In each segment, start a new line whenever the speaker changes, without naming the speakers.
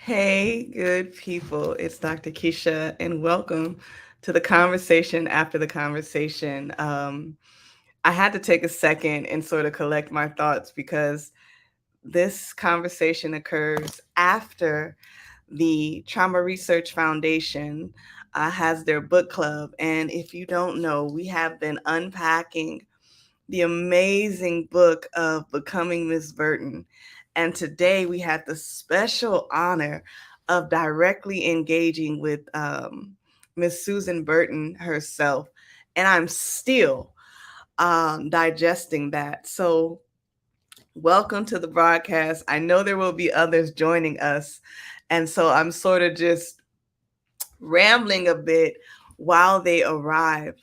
Hey, good people. It's Dr. Keisha, and welcome to the conversation after the conversation. I had to take a second and sort of collect my thoughts because this conversation occurs after the Trauma Research Foundation has their book club. And if you don't know, we have been unpacking the amazing book of Becoming Miss Burton. And today we had the special honor of directly engaging with Miss Susan Burton herself. And I'm still digesting that. So, welcome to the broadcast. I know there will be others joining us. And so I'm sort of just rambling a bit while they arrive.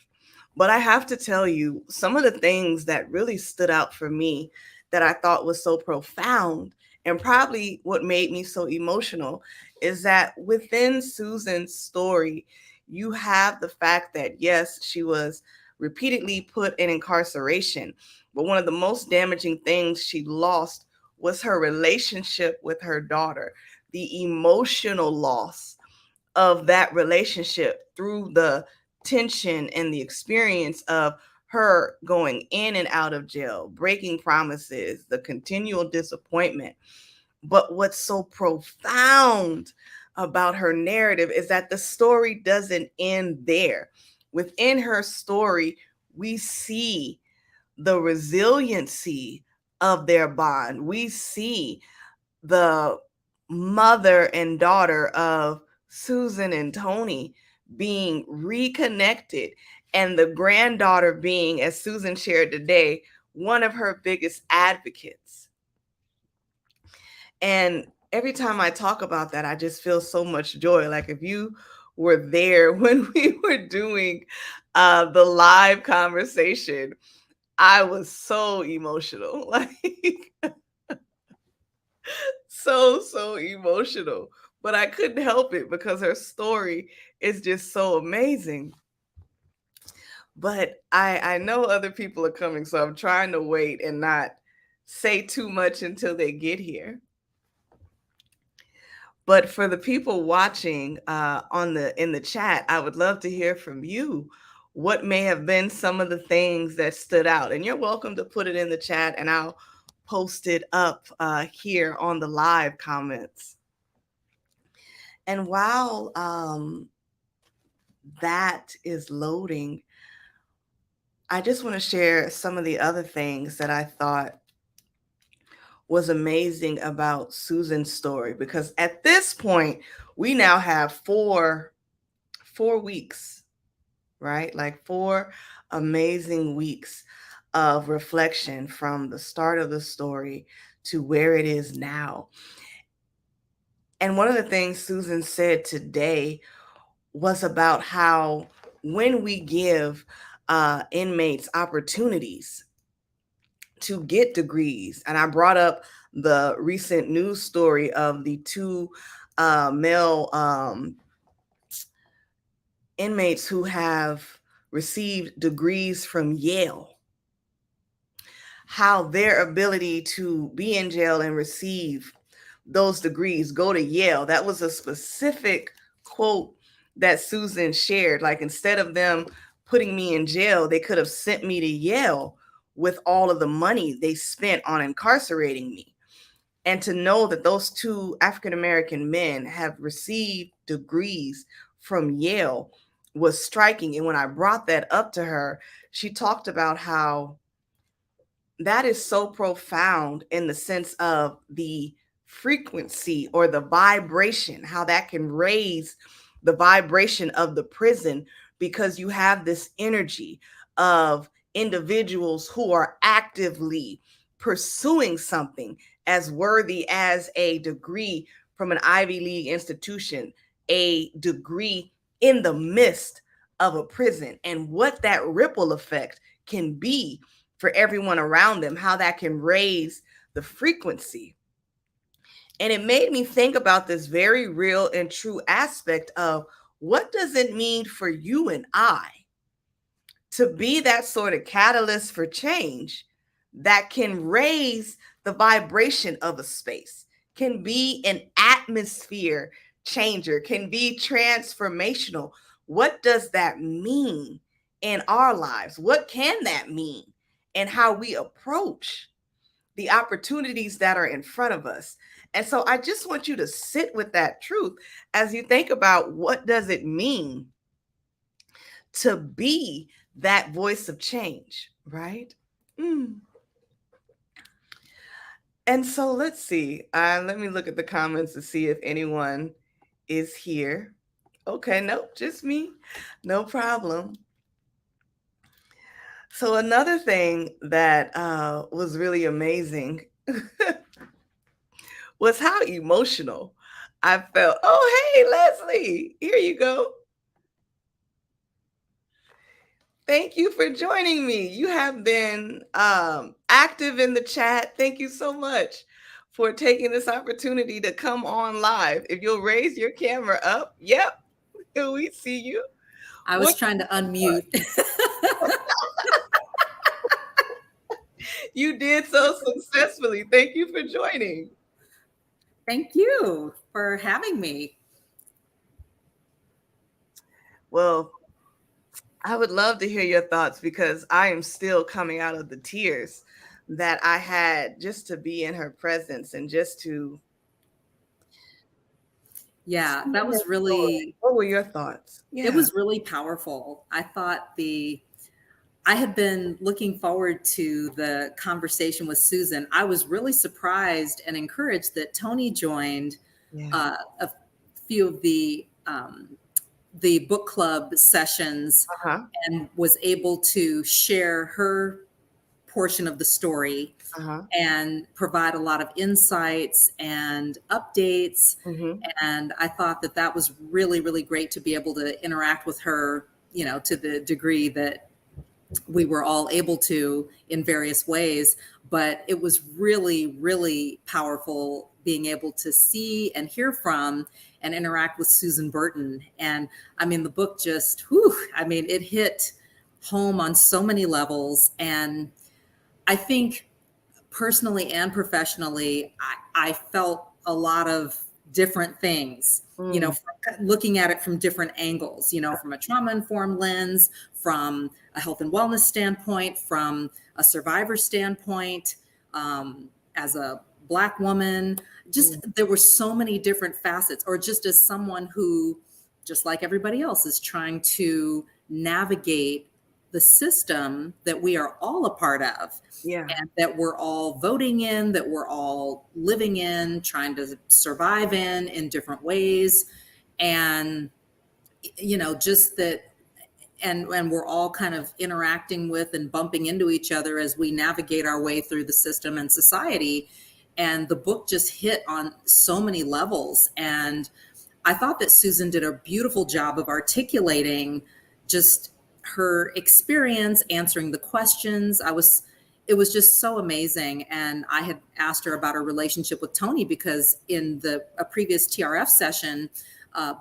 But I have to tell you, some of the things that really stood out for me that I thought was so profound and probably what made me so emotional is that within Susan's story, you have the fact that, yes, she was repeatedly put in incarceration, but one of the most damaging things she lost was her relationship with her daughter, the emotional loss of that relationship through the tension and the experience of her going in and out of jail, breaking promises, the continual disappointment. But what's so profound about her narrative is that the story doesn't end there. Within her story, we see the resiliency of their bond. We see the mother and daughter of Susan and Tony being reconnected, and the granddaughter being, as Susan shared today, one of her biggest advocates. And every time I talk about that, I just feel so much joy. Like if you were there when we were doing the live conversation, I was so emotional. Like so emotional, but I couldn't help it because her story is just so amazing. But I know other people are coming, so I'm trying to wait and not say too much until they get here. But for the people watching on the in the chat, I would love to hear from you. What may have been some of the things that stood out? And you're welcome to put it in the chat, and I'll post it up here on the live comments. And while that is loading, I just want to share some of the other things that I thought was amazing about Susan's story, because at this point we now have four weeks, right? Like 4 amazing weeks of reflection from the start of the story to where it is now. And one of the things Susan said today was about how when we give inmates opportunities to get degrees, and I brought up the recent news story of the two male inmates who have received degrees from Yale, how their ability to be in jail and receive those degrees, go to Yale. That was a specific quote that Susan shared. Like, instead of them putting me in jail, they could have sent me to Yale with all of the money they spent on incarcerating me. And to know that those two African American men have received degrees from Yale was striking. And when I brought that up to her, she talked about how that is so profound in the sense of the frequency or the vibration, how that can raise the vibration of the prison, because you have this energy of individuals who are actively pursuing something as worthy as a degree from an Ivy League institution, a degree in the midst of a prison, and what that ripple effect can be for everyone around them, how that can raise the frequency. And it made me think about this very real and true aspect of what does it mean for you and I to be that sort of catalyst for change that can raise the vibration of a space, can be an atmosphere changer, can be transformational. What does that mean in our lives? What can that mean in how we approach the opportunities that are in front of us? And so I just want you to sit with that truth as you think about, what does it mean to be that voice of change, right? Mm. And so let's see. Let me look at the comments to see if anyone is here. Okay, nope, just me. No problem. So another thing that was really amazing was how emotional I felt. Oh, hey, Leslie, here you go. Thank you for joining me. You have been active in the chat. Thank you so much for taking this opportunity to come on live. If you'll raise your camera up. Yep, we see you.
I was trying to unmute.
You did so successfully. Thank you for joining.
Thank you for having me.
Well, I would love to hear your thoughts, because I am still coming out of the tears that I had just to be in her presence and just to.
Yeah, that was really.
What were your thoughts?
Yeah. It was really powerful. I thought I had been looking forward to the conversation with Susan. I was really surprised and encouraged that Toni joined a few of the book club sessions and was able to share her portion of the story and provide a lot of insights and updates. And I thought that was really, really great to be able to interact with her, to the degree that we were all able to in various ways. But it was really, really powerful being able to see and hear from and interact with Susan Burton. And I mean, the book just, it hit home on so many levels. And I think personally and professionally, I felt a lot of different things, looking at it from different angles, from a trauma-informed lens, from a health and wellness standpoint, from a survivor standpoint, as a Black woman. Just there were so many different facets, or just as someone who, just like everybody else, is trying to navigate the system that we are all a part of, and that we're all voting in, that we're all living in, trying to survive in different ways. And, just that, and we're all kind of interacting with and bumping into each other as we navigate our way through the system and society. And the book just hit on so many levels. And I thought that Susan did a beautiful job of articulating just her experience, answering the questions. It was just so amazing. And I had asked her about her relationship with Toni, because in a previous TRF session,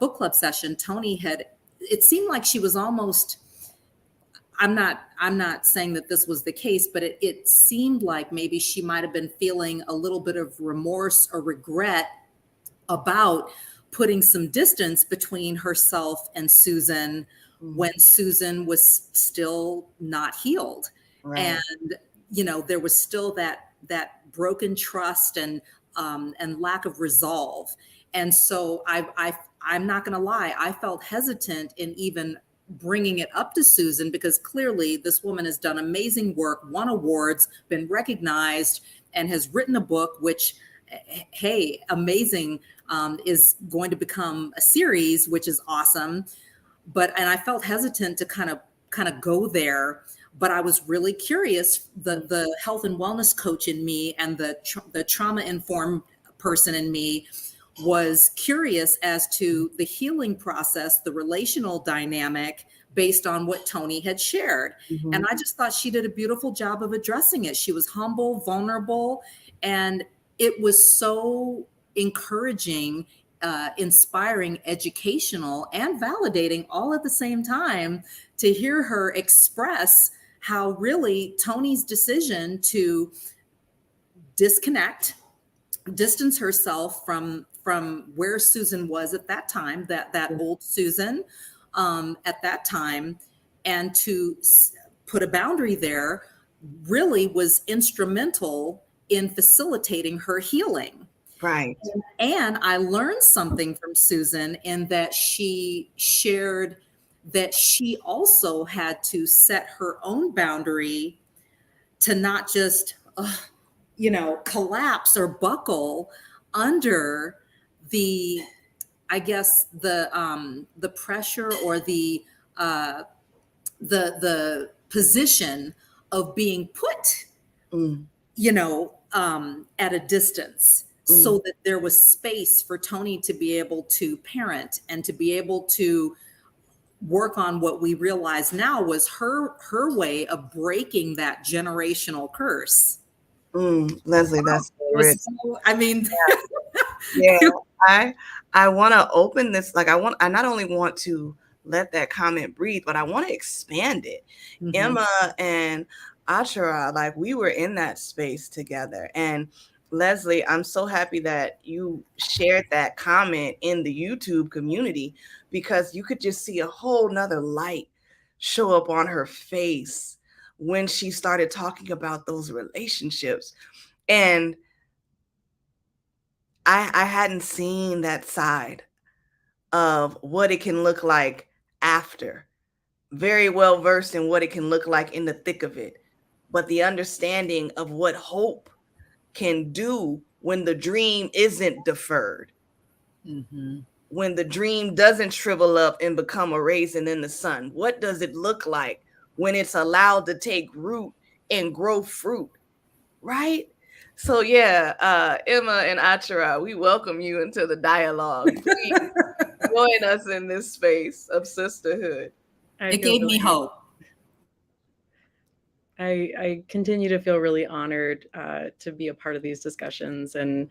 book club session, Toni it seemed like she was almost, I'm not saying that this was the case, but it seemed like maybe she might have been feeling a little bit of remorse or regret about putting some distance between herself and Susan when Susan was still not healed. Right. And, there was still that broken trust and lack of resolve. And so I'm not going to lie, I felt hesitant in even bringing it up to Susan, because clearly this woman has done amazing work, won awards, been recognized, and has written a book, which, hey, amazing, is going to become a series, which is awesome. And I felt hesitant to kind of go there, but I was really curious. The health and wellness coach in me and the trauma-informed person in me was curious as to the healing process, the relational dynamic based on what Toni had shared. And I just thought she did a beautiful job of addressing it. She was humble, vulnerable, and it was so encouraging, inspiring, educational, and validating all at the same time to hear her express how really Toni's decision to disconnect distance herself from where Susan was at that time, that old Susan at that time, and to put a boundary there really was instrumental in facilitating her healing.
Right.
And I learned something from Susan in that she shared that she also had to set her own boundary to not just collapse or buckle under the, I guess, the pressure or the position of being put,
Mm,
at a distance,
mm,
so that there was space for Tony to be able to parent and to be able to work on what we realize now was her way of breaking that generational curse.
Leslie, that's so
It
rich.
was so, I mean,
Yeah, I I want to open this. Like, I not only want to let that comment breathe, but I want to expand it.
Mhm.
Emma and Achara, like, we were in that space together. And Leslie, I'm so happy that you shared that comment in the YouTube community, because you could just see a whole nother light show up on her face when she started talking about those relationships. And I hadn't seen that side of what it can look like after. Very well versed in what it can look like in the thick of it. But the understanding of what hope can do when the dream isn't deferred,
Mhm.
when the dream doesn't shrivel up and become a raisin in the sun. What does it look like when it's allowed to take root and grow fruit? Right? So yeah, Emma and Achara, we welcome you into the dialogue. Please join us in this space of sisterhood.
I
It
feel
gave me
really,
hope.
I continue to feel really honored to be a part of these discussions and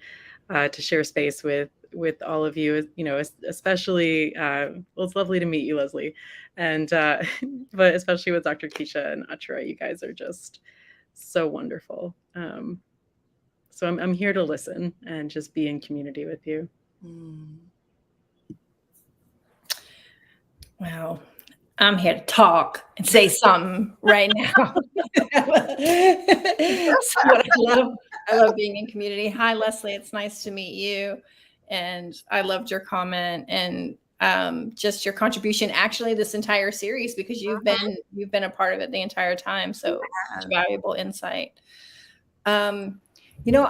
to share space with all of you. You know, especially well, it's lovely to meet you, Leslie, and but especially with Dr. Keisha and Achara, you guys are just so wonderful. So I'm here to listen and just be in community with you.
Mm.
Wow. I'm here to talk and say something right now. So what I love being in community. Hi, Leslie. It's nice to meet you. And I loved your comment and just your contribution actually this entire series because you've been a part of it the entire time. So such valuable insight. Um, you know,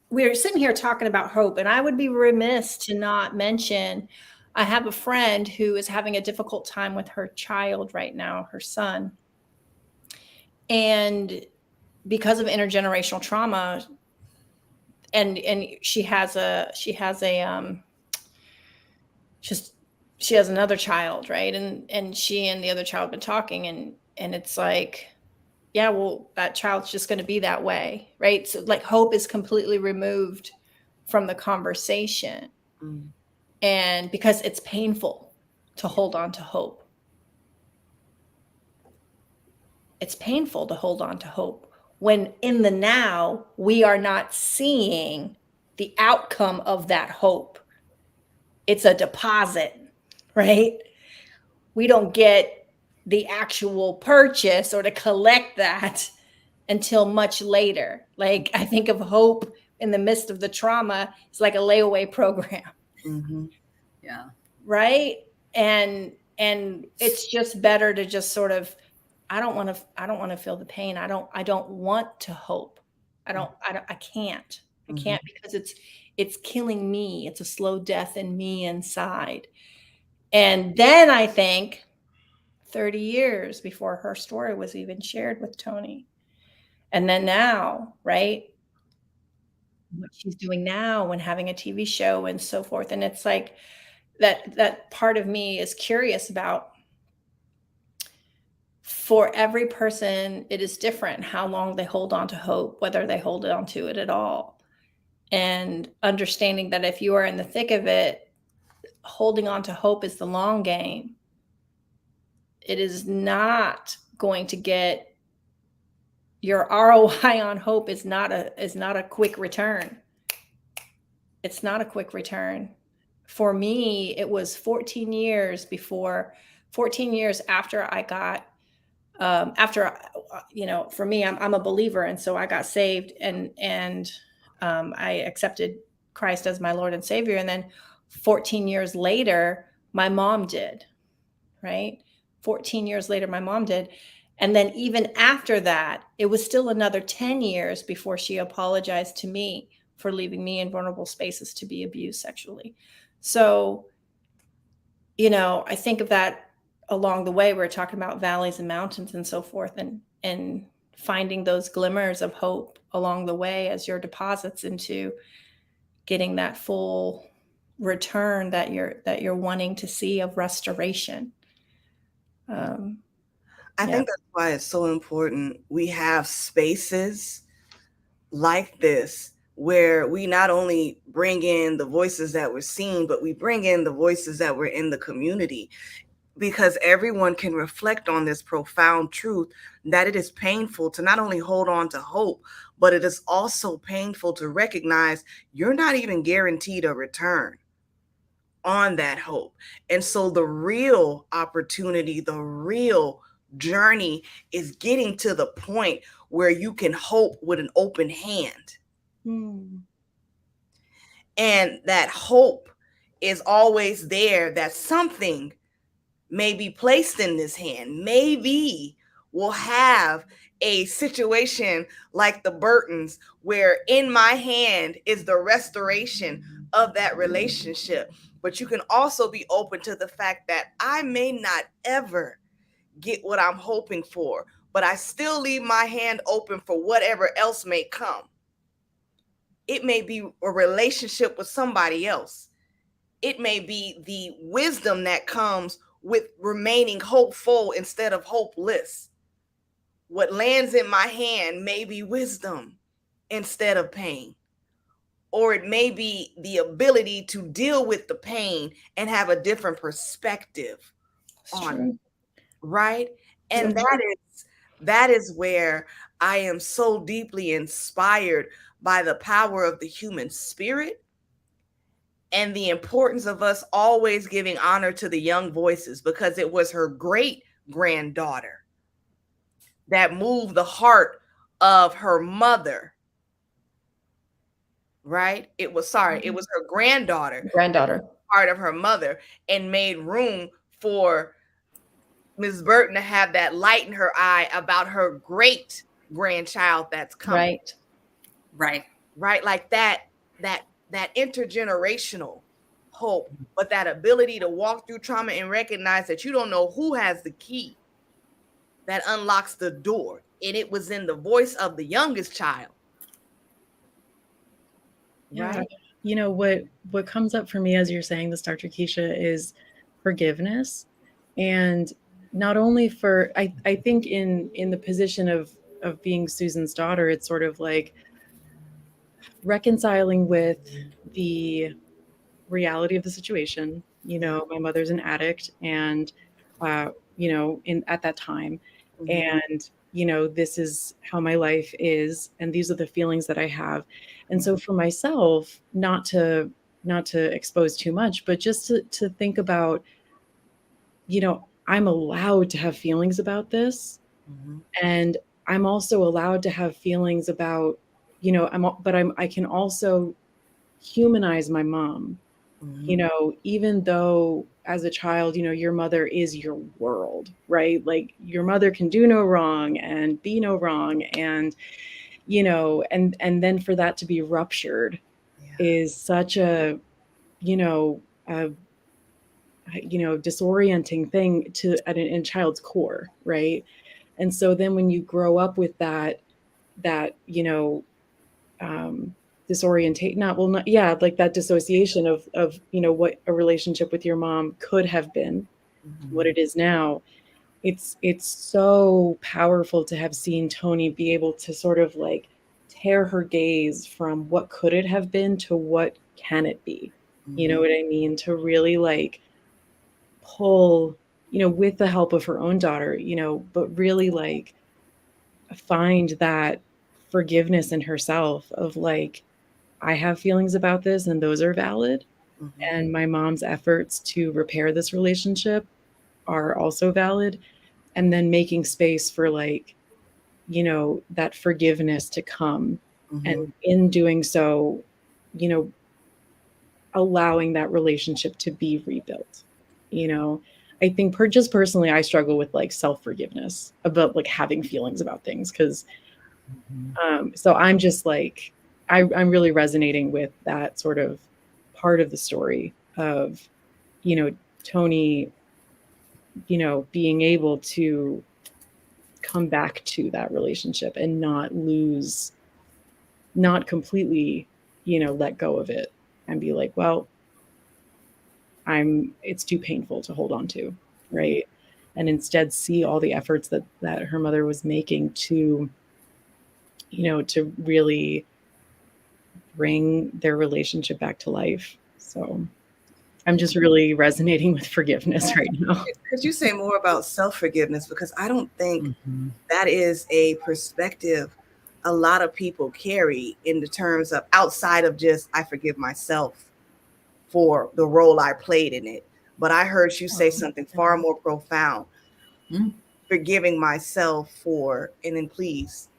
we're sitting here talking about hope, and I would be remiss to not mention I have a friend who is having a difficult time with her child right now, her son. And because of intergenerational trauma, and just she has another child, right? And she and the other child been talking and it's like, yeah, well, that child's just going to be that way, right? So like hope is completely removed from the conversation.
Mm.
And because it's painful to hold on to hope. It's painful to hold on to hope when in the now we are not seeing the outcome of that hope. It's a deposit, right? We don't get the actual purchase or to collect that until much later. Like I think of hope in the midst of the trauma, it's like a layaway program.
Mm-hmm.
Yeah.
Right? And it's just better to just sort of I don't want to feel the pain. I don't want to hope. I can't. I can't because it's killing me. It's a slow death in me inside. And then I think 30 years before her story was even shared with Tony. And then now, right? What she's doing now when having a TV show and so forth. And it's like that part of me is curious about for every person, it is different how long they hold on to hope, whether they hold on to it at all. And understanding that if you are in the thick of it, holding on to hope is the long game. It is not going to get your ROI on hope is not a quick return. it's not a quick return. For me, it was 14 years before, 14 years after I got, for me, I'm a believer. And so I got saved, and I accepted Christ as my Lord and Savior. And then 14 years later, my mom did, right? 14 years later, my mom did. And then even after that, it was still another 10 years before she apologized to me for leaving me in vulnerable spaces to be abused sexually. So, I think of that along the way. We're talking about valleys and mountains and so forth, and finding those glimmers of hope along the way as your deposits into getting that full return that you're wanting to see of restoration.
I think that's why it's so important we have spaces like this where we not only bring in the voices that we're seeing, but we bring in the voices that were in the community, because everyone can reflect on this profound truth that it is painful to not only hold on to hope, but it is also painful to recognize you're not even guaranteed a return on that hope. And so the real opportunity, the real journey is getting to the point where you can hope with an open hand. And that hope is always there, that something may be placed in this hand. Maybe we'll have a situation like the Burtons, where in my hand is the restoration of that relationship. But you can also be open to the fact that I may not ever get what I'm hoping for, but I still leave my hand open for whatever else may come. It may be a relationship with somebody else. It may be the wisdom that comes with remaining hopeful instead of hopeless. What lands in my hand may be wisdom instead of pain. Or it may be the ability to deal with the pain and have a different perspective on it. Right? And that is where I am so deeply inspired by the power of the human spirit and the importance of us always giving honor to the young voices, because it was her great granddaughter that moved the heart of her mother. Right? It was her granddaughter. Part of her mother, and made room for Ms. Burton to have that light in her eye about her great grandchild that's coming.
Right.
Like that intergenerational hope, but that ability to walk through trauma and recognize that you don't know who has the key that unlocks the door. And it was in the voice of the youngest child.
Right. What comes up for me as you're saying this, Dr. Keisha, is forgiveness. And not only for, I think in the position of being Susan's daughter, it's sort of like reconciling with the reality of the situation. My mother's an addict, and at that time, and this is how my life is, and these are the feelings that I have. And so for myself, not to expose too much, but just to think about, I'm allowed to have feelings about this. And I'm also allowed to have feelings about, I can also humanize my mom. Even though as a child, your mother is your world, right? Like your mother can do no wrong and be no wrong. And, and then for that to be ruptured is such a disorienting thing in a child's core. Right. And so then when you grow up with that like that dissociation of what a relationship with your mom could have been, what it is now, it's so powerful to have seen Toni be able to sort of like tear her gaze from what could it have been to what can it be. You know what I mean? To really like pull, with the help of her own daughter, but really like find that forgiveness in herself of like, I have feelings about this and those are valid.
Mm-hmm.
And my mom's efforts to repair this relationship are also valid. And then making space for like, you know, that forgiveness to come.
Mm-hmm.
And in doing so, you know, allowing that relationship to be rebuilt. You know, I think just personally, I struggle with like self-forgiveness about like having feelings about things. Cause so I'm just like, I'm really resonating with that sort of part of the story of, you know, Tony, you know, being able to come back to that relationship and not completely, you know, let go of it and be like, well, it's too painful to hold on to, right? And instead see all the efforts that her mother was making to, you know, to really bring their relationship back to life. So I'm just really resonating with forgiveness right now.
Could you say more about self-forgiveness? Because I don't think that is a perspective a lot of people carry in the terms of outside of just, I forgive myself for the role I played in it. But I heard you say something far more profound. Forgiving myself for, and then please.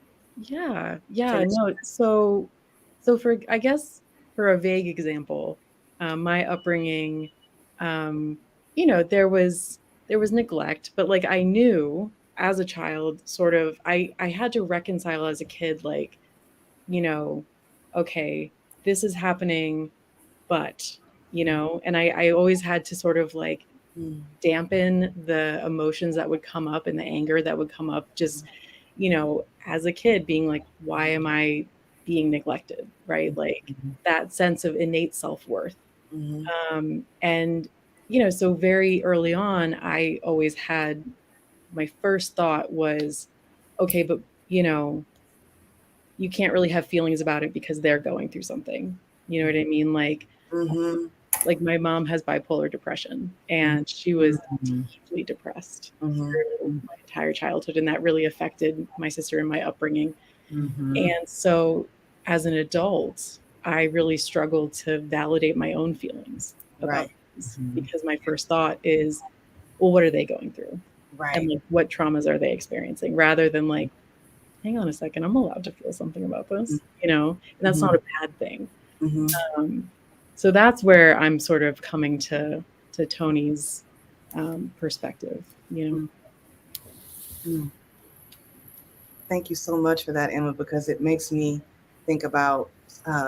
Yeah. No. So for, I guess, for a vague example, my upbringing, you know, there was neglect, but like I knew as a child, sort of, I had to reconcile as a kid, like, you know, okay, this is happening, but, you know, and I always had to sort of like dampen the emotions that would come up and the anger that would come up, just, you know, as a kid being like, why am I being neglected? Right. Like that sense of innate self-worth. And, you know, so very early on, I always had, my first thought was, okay, but, you know, you can't really have feelings about it because they're going through something. You know what I mean? Like my mom has bipolar depression and she was deeply depressed for my entire childhood. And that really affected my sister and my upbringing. And so as an adult, I really struggled to validate my own feelings about things because my first thought is, well, what are they going through? And like, what traumas are they experiencing? Rather than like, hang on a second, I'm allowed to feel something about this, you know, and that's not a bad thing. So that's where I'm sort of coming to Tony's perspective, you know.
Thank you so much for that, Emma, because it makes me think about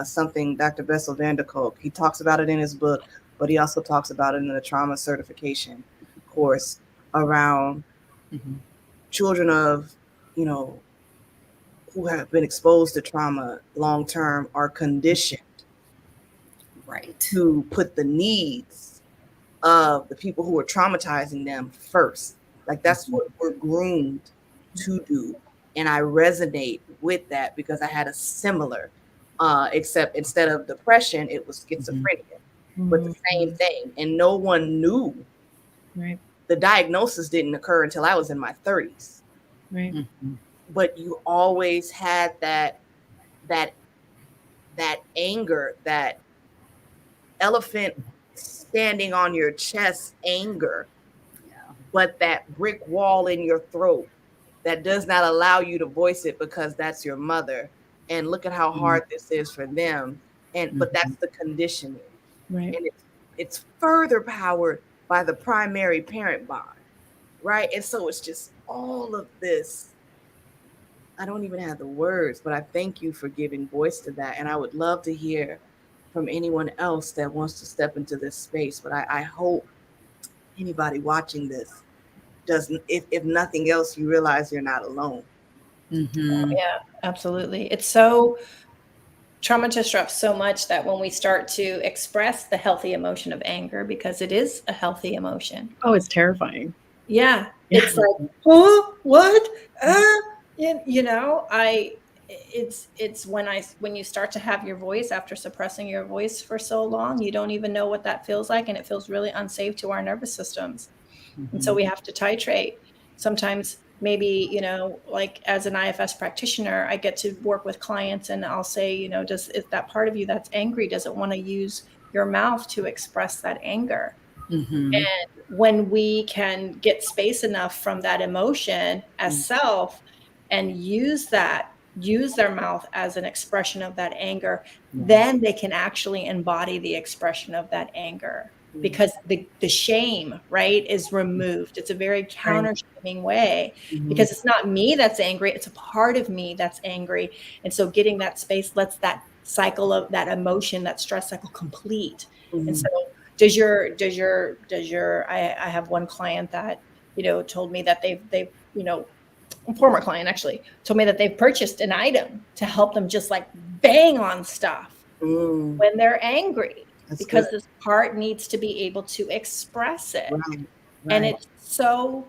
something Dr. Bessel van der Kolk, he talks about it in his book, but he also talks about it in the trauma certification course around children of, you know, who have been exposed to trauma long-term are conditioned to put the needs of the people who are traumatizing them first. Like that's what we're groomed to do. And I resonate with that because I had a similar, except instead of depression, it was schizophrenia, but the same thing. And no one knew.
Right.
The diagnosis didn't occur until I was in my 30s.
Right.
But you always had that anger, that elephant standing on your chest anger, but that brick wall in your throat that does not allow you to voice it because that's your mother. And look at how hard this is for them. And but that's the conditioning.
Right.
And it's further powered by the primary parent bond. Right. And so it's just all of this. I don't even have the words, but I thank you for giving voice to that. And I would love to hear from anyone else that wants to step into this space. But I hope anybody watching this doesn't, if nothing else, you realize you're not alone.
Yeah, absolutely. It's so, trauma disrupts so much that when we start to express the healthy emotion of anger, because it is a healthy emotion.
Oh, it's terrifying.
Yeah. It's like, oh, what? You know, it's when you start to have your voice after suppressing your voice for so long, you don't even know what that feels like. And it feels really unsafe to our nervous systems. And so we have to titrate. Sometimes maybe, you know, like as an IFS practitioner, I get to work with clients and I'll say, you know, if that part of you that's angry doesn't want to use your mouth to express that anger.
Mm-hmm.
And when we can get space enough from that emotion as self and use their mouth as an expression of that anger, then they can actually embody the expression of that anger, because the shame, right, is removed. It's a very counter-shaming way, because it's not me that's angry, it's a part of me that's angry. And so getting that space lets that cycle of that emotion, that stress cycle, complete. And so I have one client that, you know, told me that they've, you know, a former client actually told me that they've purchased an item to help them just like bang on stuff when they're angry. That's because good. This part needs to be able to express it. Right. And it's so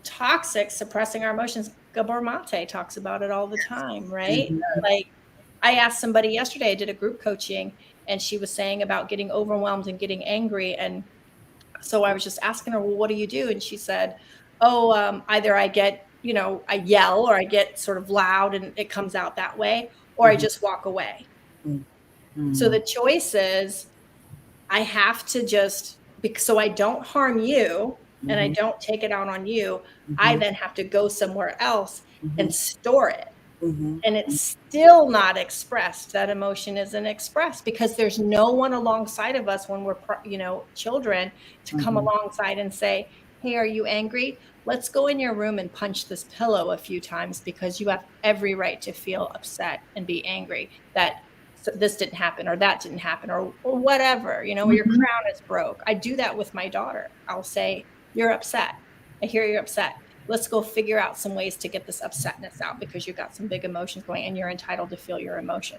toxic, suppressing our emotions. Gabor Mate talks about it all the time, right? Like, I asked somebody yesterday, I did a group coaching, and she was saying about getting overwhelmed and getting angry. And so I was just asking her, well, what do you do? And she said, oh, either I get, you know, I yell, or I get sort of loud and it comes out that way, or I just walk away. So the choice is, I have to just, so I don't harm you and I don't take it out on you, I then have to go somewhere else and store it. And it's still not expressed. That emotion isn't expressed because there's no one alongside of us when we're, you know, children, to come alongside and say, hey, are you angry? Let's go in your room and punch this pillow a few times, because you have every right to feel upset and be angry that this didn't happen, or that didn't happen, or whatever, you know, your crown is broke. I do that with my daughter. I'll say, you're upset. I hear you're upset. Let's go figure out some ways to get this upsetness out, because you've got some big emotions going and you're entitled to feel your emotion.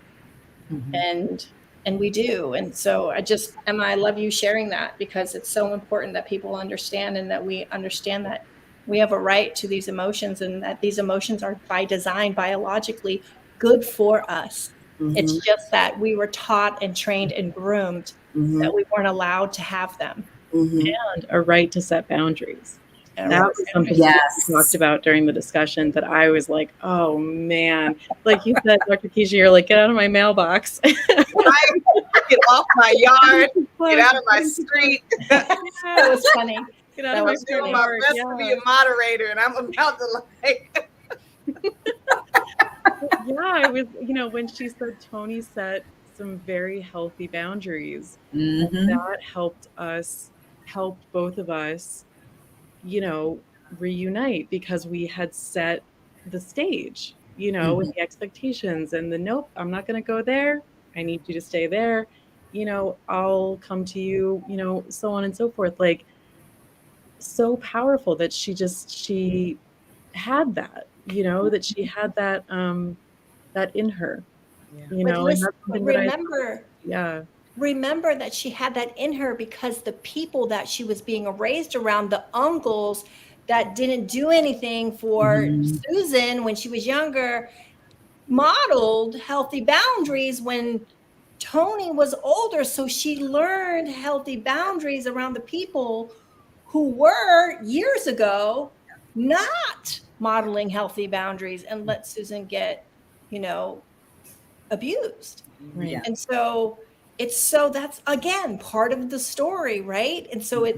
And we do. And so I love you sharing that, because it's so important that people understand, and that we understand that we have a right to these emotions, and that these emotions are by design, biologically good for us. It's just that we were taught and trained and groomed that we weren't allowed to have them.
And a right to set boundaries. That was something we talked about during the discussion that I was like, oh man, like you said, Dr. Keisha, you're like, get out of my mailbox.
Get off my yard, get out of my street.
That was funny.
Get out of my
street. I'm my best to be a moderator, and I'm about to like.
Yeah, it was, you know, when she said Tony set some very healthy boundaries, and that helped both of us, you know, reunite, because we had set the stage, you know, with the expectations and the nope, I'm not going to go there. I need you to stay there. You know, I'll come to you, you know, so on and so forth. Like, so powerful that she had that, you know, that she had that, that in her, you know, and that's something that
remember that she had that in her, because the people that she was being raised around, the uncles that didn't do anything for Susan when she was younger, modeled healthy boundaries when Tony was older. So she learned healthy boundaries around the people who were years ago not modeling healthy boundaries, and let Susan get, you know, abused. And so that's again part of the story, right? And so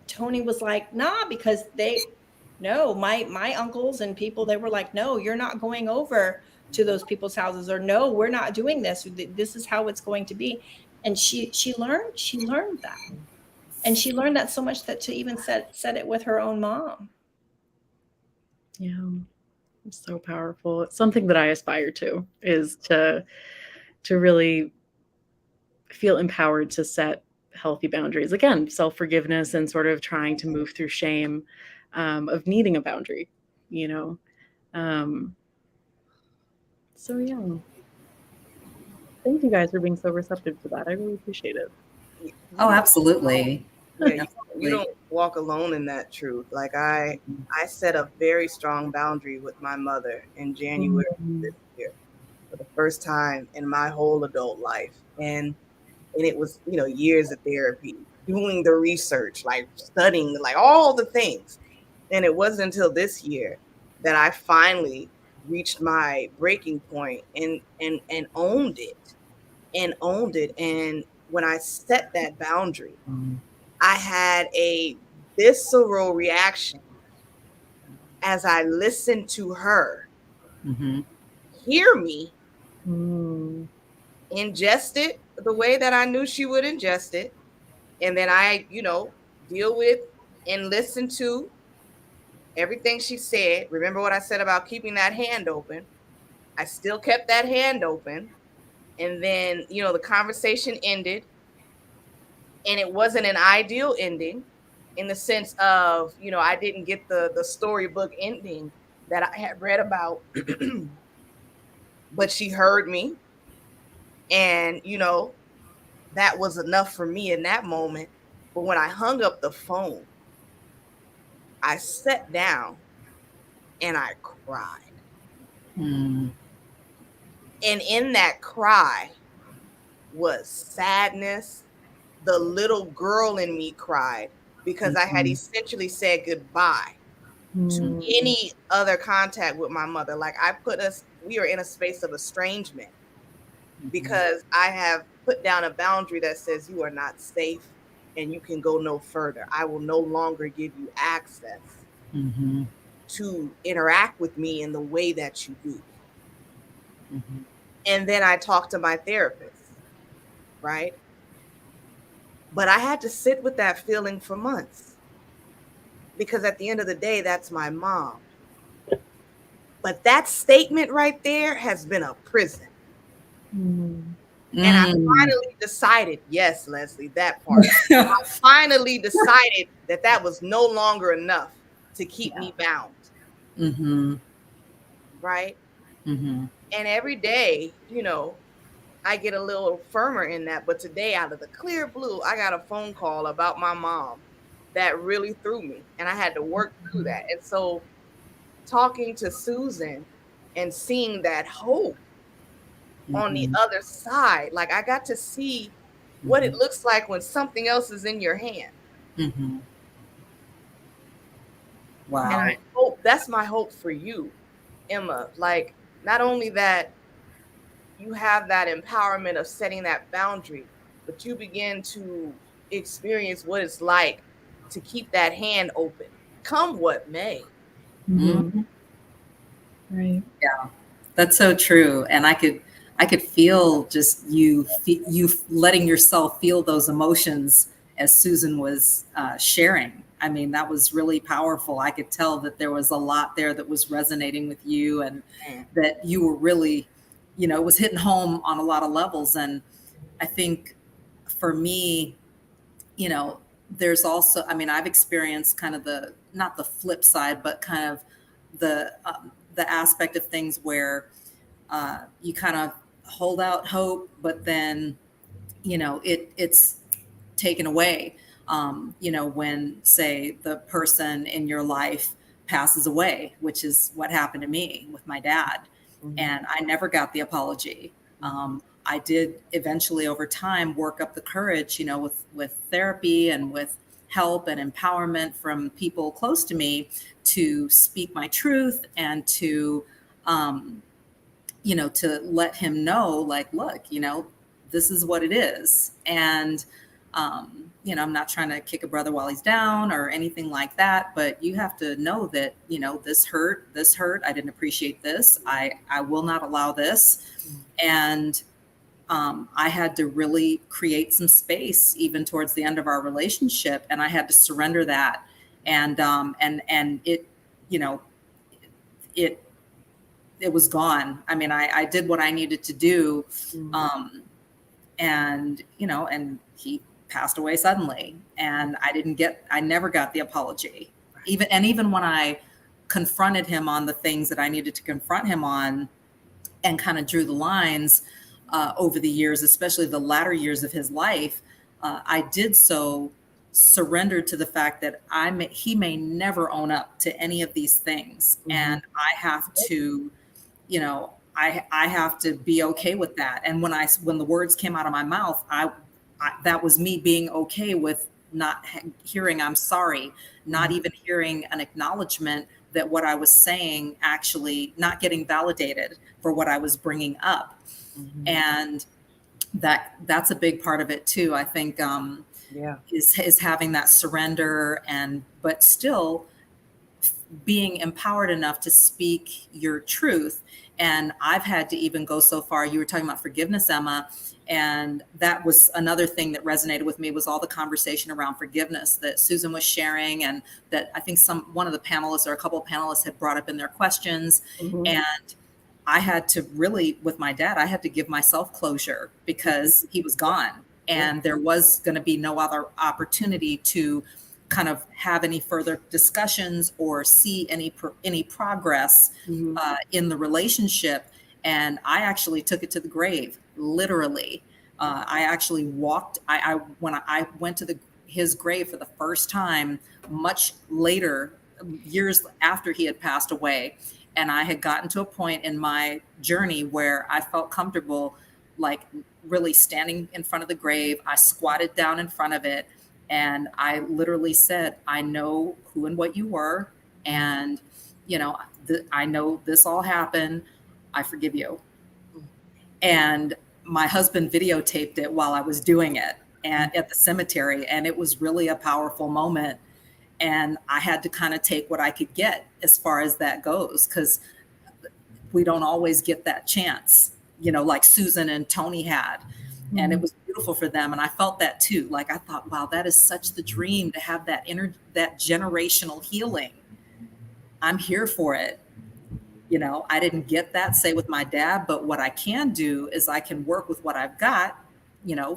Tony was like, nah, because my uncles and people, they were like, no, you're not going over to those people's houses, or no, we're not doing this. This is how it's going to be. And she learned that. And she learned that so much that to even said it with her own mom.
Yeah. It's so powerful. It's something that I aspire to, is to really feel empowered to set healthy boundaries. Again, self-forgiveness, and sort of trying to move through shame of needing a boundary, you know? So yeah. Thank you guys for being so receptive to that. I really appreciate it.
Oh, absolutely.
Yeah, you don't walk alone in that truth. Like I set a very strong boundary with my mother in January of this year for the first time in my whole adult life. And it was, you know, years of therapy, doing the research, like studying, like all the things. And it wasn't until this year that I finally reached my breaking point and owned it and when I set that boundary, I had a visceral reaction as I listened to her hear me ingest it the way that I knew she would ingest it. And then I, deal with and listen to everything she said. Remember what I said about keeping that hand open? I still kept that hand open. And then, the conversation ended. And it wasn't an ideal ending in the sense of, I didn't get the storybook ending that I had read about. But she heard me. And, that was enough for me in that moment. But when I hung up the phone, I sat down and I cried. And in that cry was sadness. The little girl in me cried because I had essentially said goodbye to any other contact with my mother. Like we are in a space of estrangement because I have put down a boundary that says you are not safe and you can go no further. I will no longer give you access to interact with me in the way that you do. And then I talked to my therapist, right? But I had to sit with that feeling for months because at the end of the day, that's my mom. But that statement right there has been a prison. And I finally decided, yes, Leslie, that part. I finally decided that was no longer enough to keep me bound. Right? And every day, I get a little firmer in that. But today, out of the clear blue, I got a phone call about my mom that really threw me. And I had to work through that. And so talking to Susan and seeing that hope on the other side, like I got to see what it looks like when something else is in your hand.
Wow.
And I hope that's my hope for you, Emma. Like, not only that you have that empowerment of setting that boundary, but you begin to experience what it's like to keep that hand open, come what may.
Right.
Yeah, that's so true. And I could feel just you letting yourself feel those emotions as Susan was sharing. I mean, that was really powerful. I could tell that there was a lot there that was resonating with you and that you were really, it was hitting home on a lot of levels. And I think for me, there's also, I mean, I've experienced kind of not the flip side, but kind of the aspect of things where you kind of hold out hope, but then, it's taken away. When, say, the person in your life passes away, which is what happened to me with my dad. And I never got the apology. I did eventually over time work up the courage, with therapy and with help and empowerment from people close to me to speak my truth and to, to let him know, like, look, this is what it is. And, I'm not trying to kick a brother while he's down or anything like that, but you have to know that, this hurt. I didn't appreciate this. I will not allow this. And I had to really create some space even towards the end of our relationship. And I had to surrender that. And it, it was gone. I mean, I did what I needed to do. And he passed away suddenly, and I never got the apology. Even when I confronted him on the things that I needed to confront him on and kind of drew the lines over the years, especially the latter years of his life, I did so surrendered to the fact that he may never own up to any of these things. And I have to, I have to be okay with that. And when the words came out of my mouth, that was me being okay with not hearing I'm sorry, not even hearing an acknowledgement that what I was saying actually not getting validated for what I was bringing up. And that's a big part of it too. I think is having that surrender, but still being empowered enough to speak your truth. And I've had to even go so far. You were talking about forgiveness, Emma, and that was another thing that resonated with me, was all the conversation around forgiveness that Susan was sharing, and that I think one of the panelists or a couple of panelists had brought up in their questions. And I had to really, with my dad, I had to give myself closure because he was gone, and there was going to be no other opportunity to kind of have any further discussions or see any progress in the relationship. And I actually took it to the grave, literally. I actually walked. When I went to his grave for the first time, much later, years after he had passed away, and I had gotten to a point in my journey where I felt comfortable, like really standing in front of the grave. I squatted down in front of it, and I literally said, I know who and what you were. And, I know this all happened. I forgive you. And my husband videotaped it while I was doing it at the cemetery. And it was really a powerful moment. And I had to kind of take what I could get as far as that goes, because we don't always get that chance, like Susan and Tony had. And it was beautiful for them. And I felt that too. Like, I thought, wow, that is such the dream, to have that generational healing. I'm here for it. I didn't get that, say, with my dad, but what I can do is I can work with what I've got,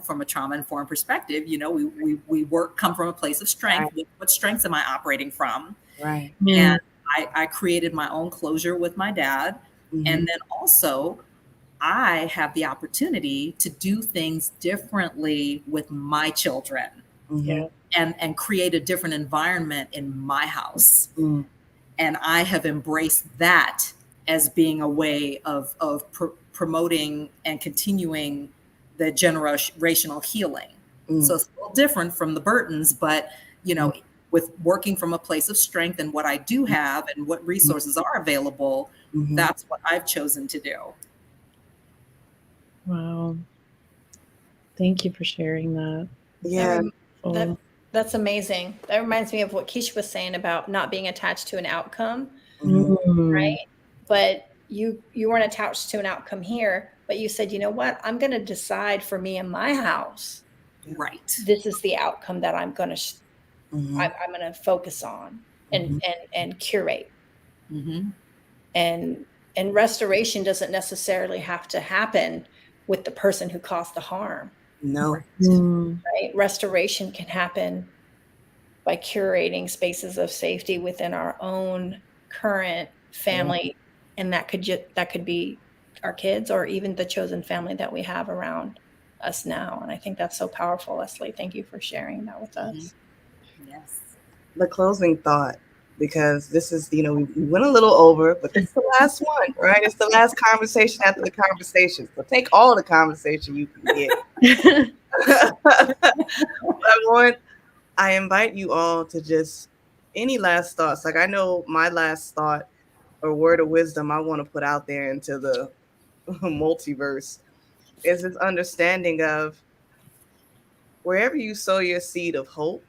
from a trauma-informed perspective. We come from a place of strength.
Right.
What strengths am I operating from?
Right.
And I created my own closure with my dad. And then also, I have the opportunity to do things differently with my children and create a different environment in my house. And I have embraced that as being a way of promoting and continuing the generational healing. So it's a little different from the Burtons, but, with working from a place of strength and what I do have and what resources are available, that's what I've chosen to do.
Wow. Thank you for sharing that.
Yeah.
That's amazing. That reminds me of what Keisha was saying about not being attached to an outcome, right? But you weren't attached to an outcome here, but you said, you know what? I'm going to decide for me in my house.
Right.
This is the outcome that I'm going to I'm going to focus on and curate. And restoration doesn't necessarily have to happen with the person who caused the harm.
No.
Right? Restoration can happen by curating spaces of safety within our own current family, and that could be our kids or even the chosen family that we have around us now. And I think that's so powerful, Leslie. Thank you for sharing that with us.
Yes.
The closing thought, because this is, we went a little over, but it's the last one, right? It's the last conversation after the conversation. So take all the conversation you can get. I invite you all to just, any last thoughts. Like, I know my last thought or word of wisdom I want to put out there into the multiverse is this understanding of wherever you sow your seed of hope,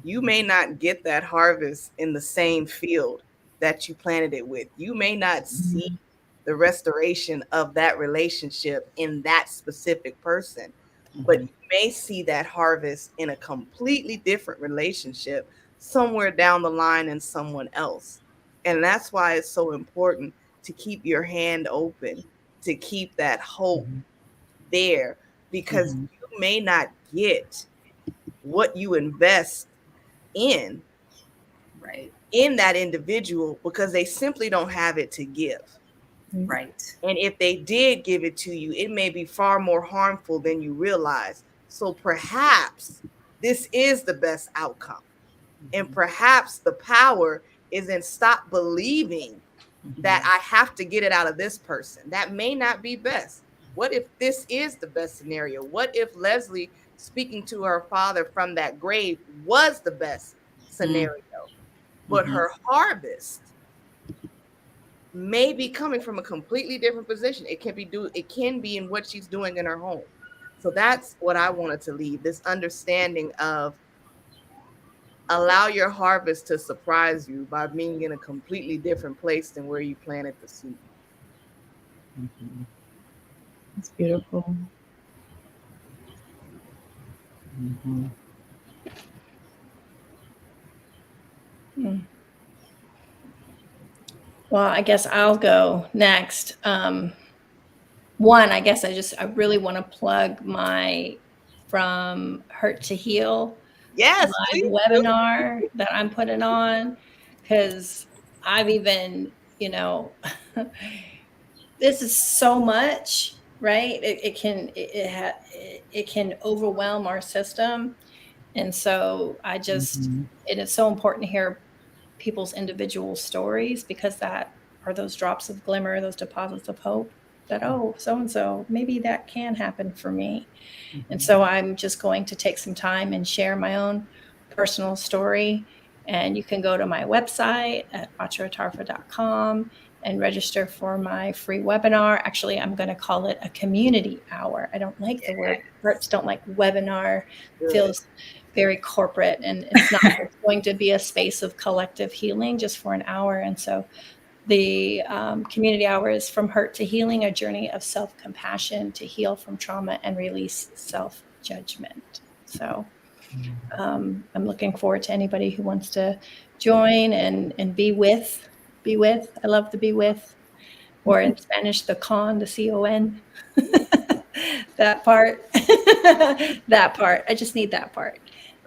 you may not get that harvest in the same field that you planted it with. You may not see the restoration of that relationship in that specific person, but you may see that harvest in a completely different relationship somewhere down the line in someone else. And that's why it's so important to keep your hand open, to keep that hope there, because you may not get what you invest in that individual because they simply don't have it to give.
Right.
And if they did give it to you, it may be far more harmful than you realize. So perhaps this is the best outcome. And perhaps the power is in stop believing that I have to get it out of this person. That may not be best. What if this is the best scenario? What if Leslie speaking to her father from that grave was the best scenario? But her harvest may be coming from a completely different position. It can be in what she's doing in her home. So that's what I wanted to leave, this understanding of allow your harvest to surprise you by being in a completely different place than where you planted the seed.
Mm-hmm. That's beautiful.
Mm-hmm.
Well, I guess I'll go next. One, I guess I really want to plug my From Hurt to Heal
Yes,
live
please
webinar that I'm putting on, because I've even, this is so much, right? It can overwhelm our system. And so it is so important to hear people's individual stories, because that are those drops of glimmer, those deposits of hope that, oh, so-and-so, maybe that can happen for me. Mm-hmm. And so I'm just going to take some time and share my own personal story. And you can go to my website at achatarfa.com and register for my free webinar. Actually, I'm going to call it a community hour. I don't like the word, Hertz don't like webinar. Good. Feels very corporate, and it's not it's going to be a space of collective healing just for an hour. And so the community hour is From Hurt to Healing, a journey of self-compassion to heal from trauma and release self-judgment. So I'm looking forward to anybody who wants to join and be with. I love the be with, or in Spanish, the con, the C-O-N. That part. That part. I just need that part.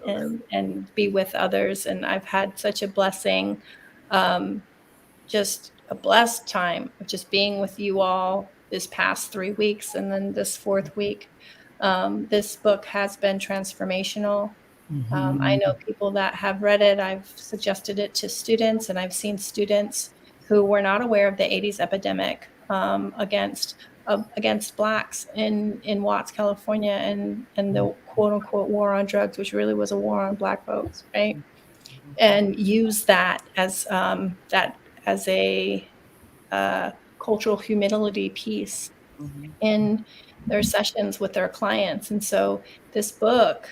And be with others. And I've had such a blessing, just a blessed time of just being with you all this past 3 weeks. And then this 4th week, this book has been transformational. Mm-hmm. I know people that have read it. I've suggested it to students, and I've seen students who were not aware of the 80s epidemic against Blacks in Watts, California, and the quote unquote war on drugs, which really was a war on Black folks, right? And use that as a cultural humility piece in their sessions with their clients. And so this book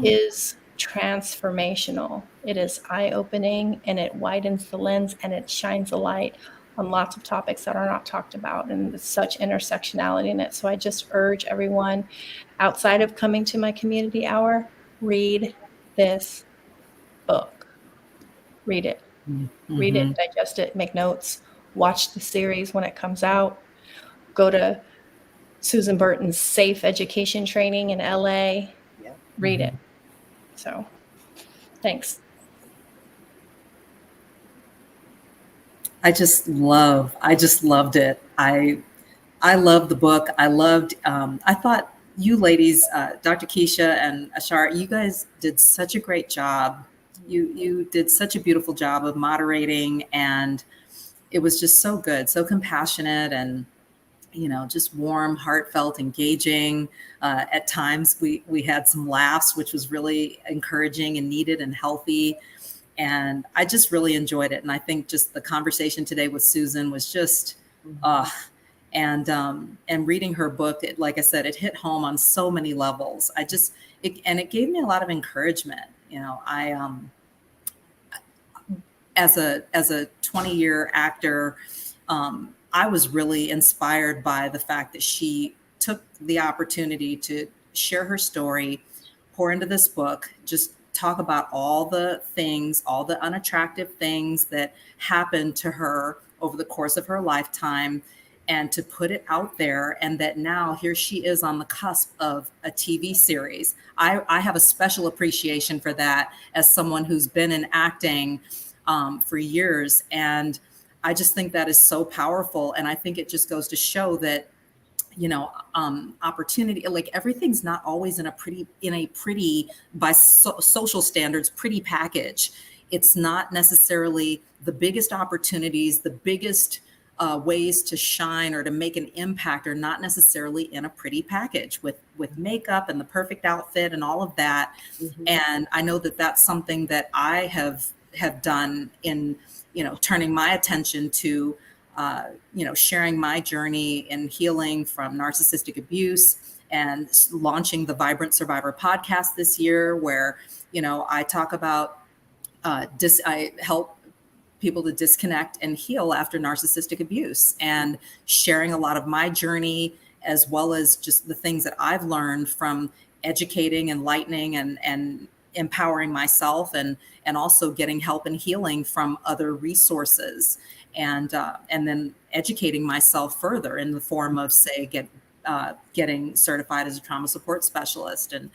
is transformational. It is eye-opening, and it widens the lens, and it shines a light on lots of topics that are not talked about, and there's such intersectionality in it. So I just urge everyone, outside of coming to my community hour, read this book. Read it. Mm-hmm. Read it, digest it, make notes, watch the series when it comes out. Go to Susan Burton's Safe Education Training in LA. Yeah. Read it. So, thanks.
I just loved it. I loved the book. I thought you ladies, Dr. Keisha and Ashar, you guys did such a great job. You did such a beautiful job of moderating, and it was just so good, so compassionate, and just warm, heartfelt, engaging. At times we had some laughs, which was really encouraging and needed and healthy. And I just really enjoyed it. And I think just the conversation today with Susan was just, and reading her book, like I said, it hit home on so many levels. It gave me a lot of encouragement. As a 20-year actor, I was really inspired by the fact that she took the opportunity to share her story, pour into this book, just talk about all the things, all the unattractive things that happened to her over the course of her lifetime, and to put it out there. And that now here she is on the cusp of a TV series. I have a special appreciation for that as someone who's been in acting for years. And I just think that is so powerful. And I think it just goes to show that, opportunity, like everything's not always in a pretty, by social standards, pretty package. It's not necessarily the biggest opportunities, the biggest ways to shine or to make an impact are not necessarily in a pretty package with makeup and the perfect outfit and all of that. Mm-hmm. And I know that that's something that I have done in, turning my attention to sharing my journey in healing from narcissistic abuse, and launching the Vibrant Survivor podcast this year, where, I talk about, I help people to disconnect and heal after narcissistic abuse, and sharing a lot of my journey, as well as just the things that I've learned from educating, enlightening, and empowering myself, and also getting help and healing from other resources, and then educating myself further in the form of, say, getting certified as a trauma support specialist, and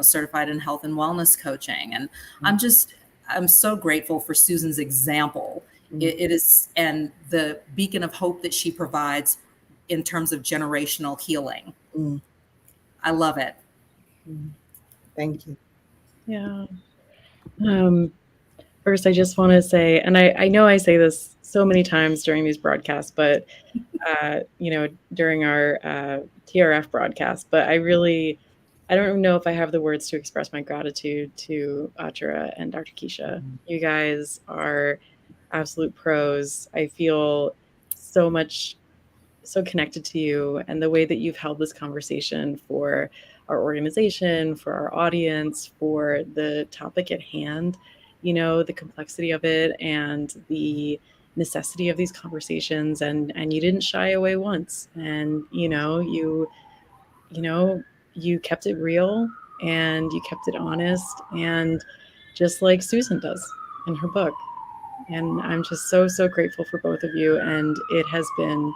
certified in health and wellness coaching. And I'm so grateful for Susan's example. It is, and the beacon of hope that she provides in terms of generational healing. I love it.
Thank you.
Yeah. First, I just want to say, and I know I say this so many times during these broadcasts, but during our TRF broadcast, but I don't know if I have the words to express my gratitude to Achara and Dr. Keisha. You guys are absolute pros. I feel so connected to you, and the way that you've held this conversation for our organization, for our audience, for the topic at hand, the complexity of it and the necessity of these conversations, and you didn't shy away once, and you kept it real, and you kept it honest, and just like Susan does in her book. And I'm just so grateful for both of you, and it has been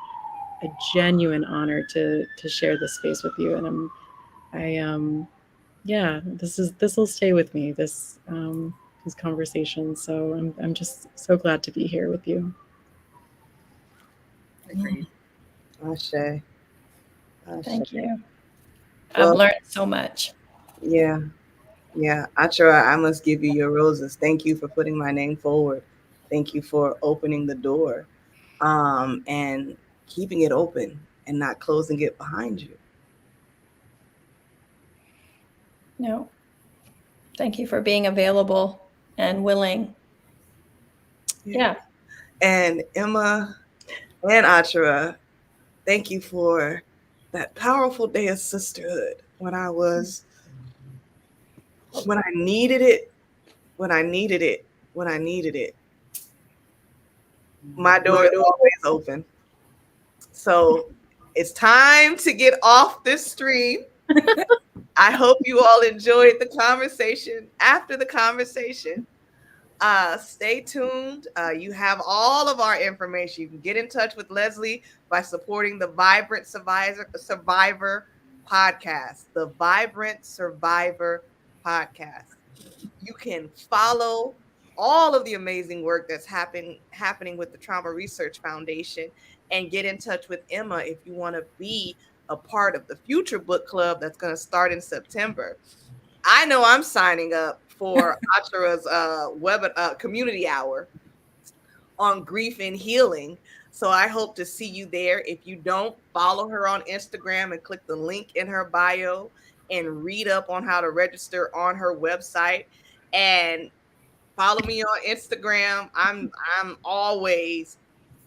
a genuine honor to share this space with you. And this will stay with me, these conversations. So I'm just so glad to be here with you.
Agreed.
Ashe.
Thank you.
Well,
I've learned so much.
Yeah. Achara, I must give you your roses. Thank you for putting my name forward. Thank you for opening the door, and keeping it open and not closing it behind you.
No. Thank you for being available and willing. Yeah.
And Emma and Achara, thank you for that powerful day of sisterhood when I needed it. My door is always open. So it's time to get off this stream. I hope you all enjoyed the conversation. After the conversation, stay tuned. You have all of our information. You can get in touch with Leslie by supporting the Vibrant Survivor podcast. The Vibrant Survivor podcast. You can follow all of the amazing work that's happening with the Trauma Research Foundation, and get in touch with Emma if you want to be a part of the future book club that's going to start in September. I know I'm signing up for Achara's community hour on grief and healing. So I hope to see you there. If you don't, follow her on Instagram and click the link in her bio and read up on how to register on her website, and follow me on Instagram. I'm always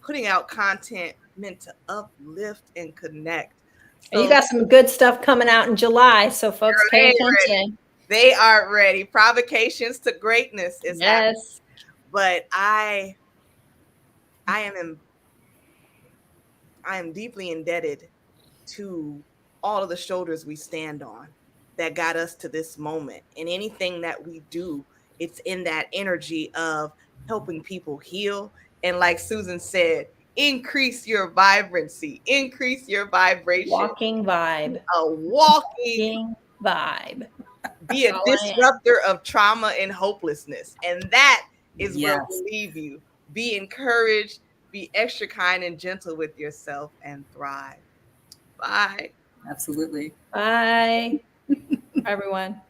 putting out content meant to uplift and connect.
So, you got some good stuff coming out in July, so folks pay attention.
Ready. They are ready. Provocations to Greatness is happening. But I am deeply indebted to all of the shoulders we stand on that got us to this moment. And anything that we do, it's in that energy of helping people heal. And like Susan said, increase your vibrancy, increase your vibration.
Walking vibe.
A walking
vibe.
Be a disruptor of trauma and hopelessness. And that is where we leave you. Be encouraged, be extra kind and gentle with yourself, and thrive. Bye.
Absolutely.
Bye, everyone.